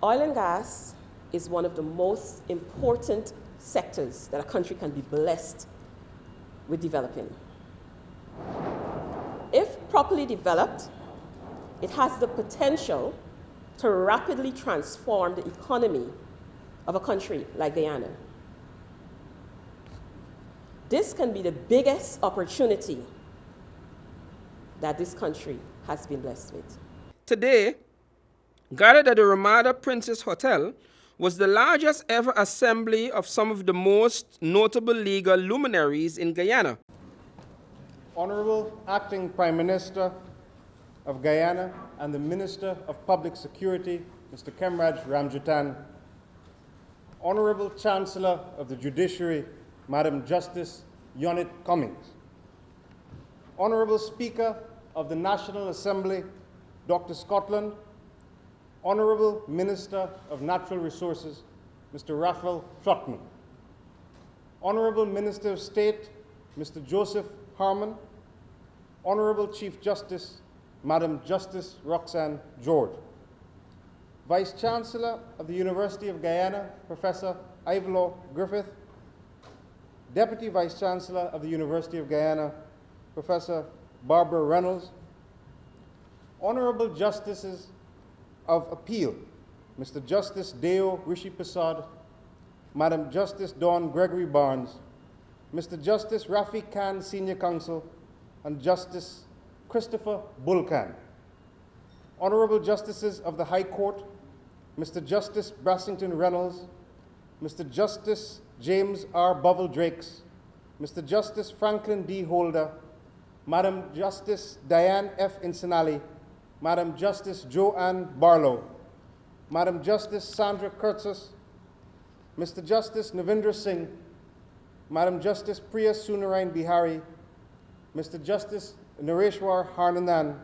Oil and gas is one of the most important sectors that a country can be blessed with developing. If properly developed, it has the potential to rapidly transform the economy of a country like Guyana. This can be the biggest opportunity that this country has been blessed with. Today, gathered at the Ramada Princess Hotel was the largest ever assembly of some of the most notable legal luminaries in Guyana. Honorable Acting Prime Minister of Guyana and the Minister of Public Security, Mr. Kemraj Ramjutan, Honorable Chancellor of the Judiciary, Madam Justice Yonit Cummings, Honorable Speaker of the National Assembly, Dr. Scotland, Honorable Minister of Natural Resources, Mr. Raphael Trotman, Honorable Minister of State, Mr. Joseph Harmon, Honorable Chief Justice, Madam Justice Roxanne George, Vice Chancellor of the University of Guyana, Professor Ivelaw Griffith, Deputy Vice Chancellor of the University of Guyana, Professor Barbara Reynolds, Honorable Justices of Appeal, Mr. Justice Deo Rishi Prasad, Madam Justice Dawn Gregory Barnes, Mr. Justice Rafi Khan, Senior Counsel, and Justice Christopher Bulkan. Honorable Justices of the High Court, Mr. Justice Brassington Reynolds, Mr. Justice James R. Bovell Drakes, Mr. Justice Franklin D. Holder, Madam Justice Diane F. Insinali, Madam Justice Joanne Barlow, Madam Justice Sandra Kurtzis, Mr. Justice Navindra Singh, Madam Justice Priya Sunarayan Bihari, Mr. Justice Nareshwar Harnanan,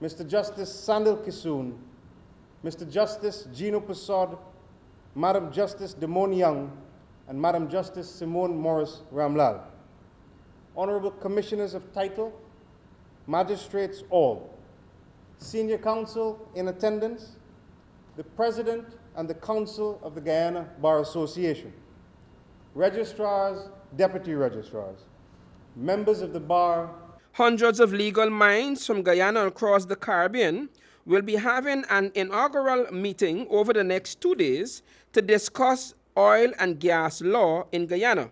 Mr. Justice Sandil Kisoon, Mr. Justice Gino Prasad, Madam Justice Damon Young, and Madam Justice Simone Morris Ramlal. Honorable Commissioners of Title, Magistrates all, Senior Counsel in attendance, the President and the Council of the Guyana Bar Association, Registrars, Deputy Registrars, members of the Bar. Hundreds of legal minds from Guyana and across the Caribbean will be having an inaugural meeting over the next 2 days to discuss oil and gas law in Guyana.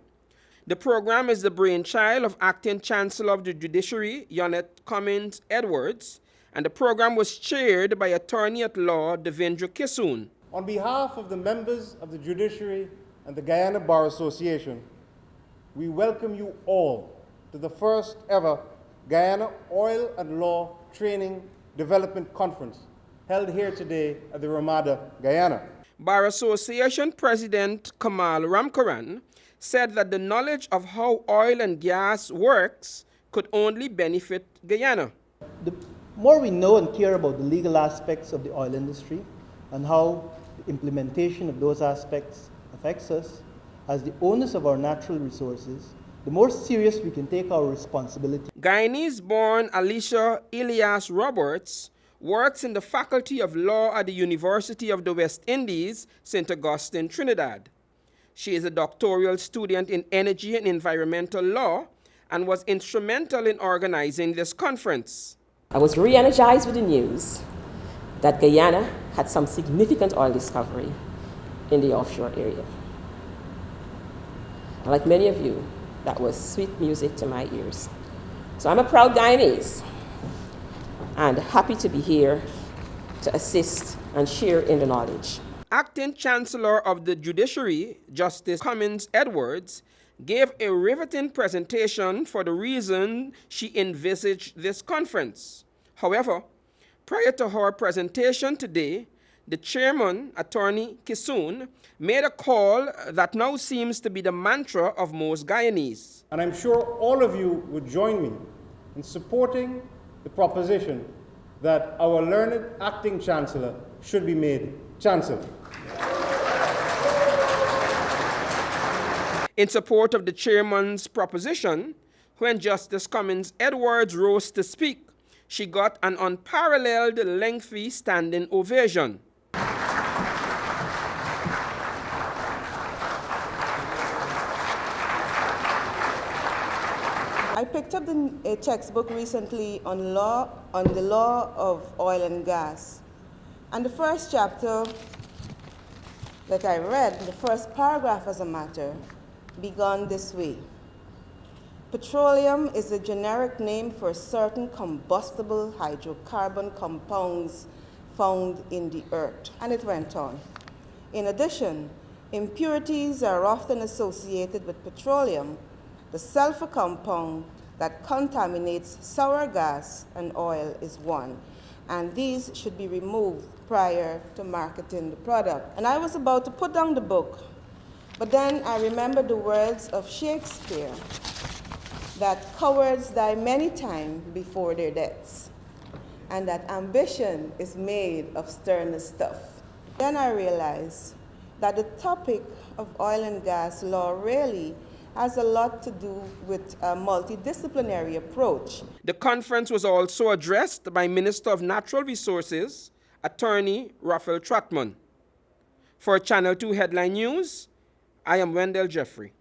The program is the brainchild of Acting Chancellor of the Judiciary, Yonit Cummings Edwards, and the program was chaired by Attorney at Law Devendra Kisoon. On behalf of the members of the Judiciary and the Guyana Bar Association, we welcome you all to the first ever Guyana Oil and Law Training Development Conference held here today at the Ramada, Guyana. Bar Association President Kamal Ramkaran said that the knowledge of how oil and gas works could only benefit Guyana. The more we know and care about the legal aspects of the oil industry and how the implementation of those aspects affects us as the owners of our natural resources, the more serious we can take our responsibility. Guyanese-born Alicia Elias Roberts works in the Faculty of Law at the University of the West Indies, St. Augustine, Trinidad. She is a doctoral student in energy and environmental law and was instrumental in organizing this conference. I was re-energized with the news that Guyana had some significant oil discovery in the offshore area. And like many of you, that was sweet music to my ears. So I'm a proud Guyanese and happy to be here to assist and share in the knowledge. Acting Chancellor of the Judiciary, Justice Cummings Edwards, gave a riveting presentation for the reason she envisaged this conference. However, prior to her presentation today, the chairman, Attorney Kisoon, made a call that now seems to be the mantra of most Guyanese. And I'm sure all of you would join me in supporting the proposition that our learned acting chancellor should be made chancellor. In support of the chairman's proposition, when Justice Cummings Edwards rose to speak, she got an unparalleled lengthy standing ovation. I picked up a textbook recently on the law of oil and gas. And the first chapter that I read, the first paragraph as a matter, began this way. Petroleum is a generic name for certain combustible hydrocarbon compounds found in the earth. And it went on. In addition, impurities are often associated with petroleum, the sulfur compound that contaminates sour gas and oil is one, and these should be removed prior to marketing the product. And I was about to put down the book, but then I remembered the words of Shakespeare, that cowards die many times before their deaths, and that ambition is made of sterner stuff. Then I realized that the topic of oil and gas law really has a lot to do with a multidisciplinary approach. The conference was also addressed by Minister of Natural Resources, Attorney Raphael Trotman. For Channel 2 Headline News, I am Wendell Jeffrey.